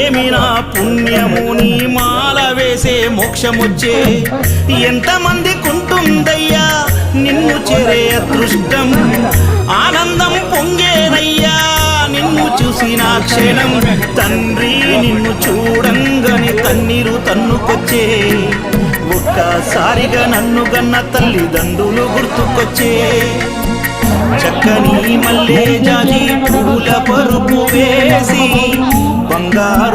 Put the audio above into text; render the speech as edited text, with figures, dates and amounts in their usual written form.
ఏమి నా పుణ్యము నీ మాల వేసే మోక్షమొచ్చే ఎంతమందికుంటుందయ్యా నిన్ను చేరే అదృష్టం ఆనందం పొంగేనయ్యా నిన్ను చూసిన క్షణం తండ్రి నిన్ను చూడంగానే తన్నీరు తన్నుకొచ్చే ఒక్కసారిగా నన్ను గన్న తల్లిదండ్రులు గుర్తుకొచ్చే చక్కని మల్లె జాజి పూల పరుపు వేసి బంగారు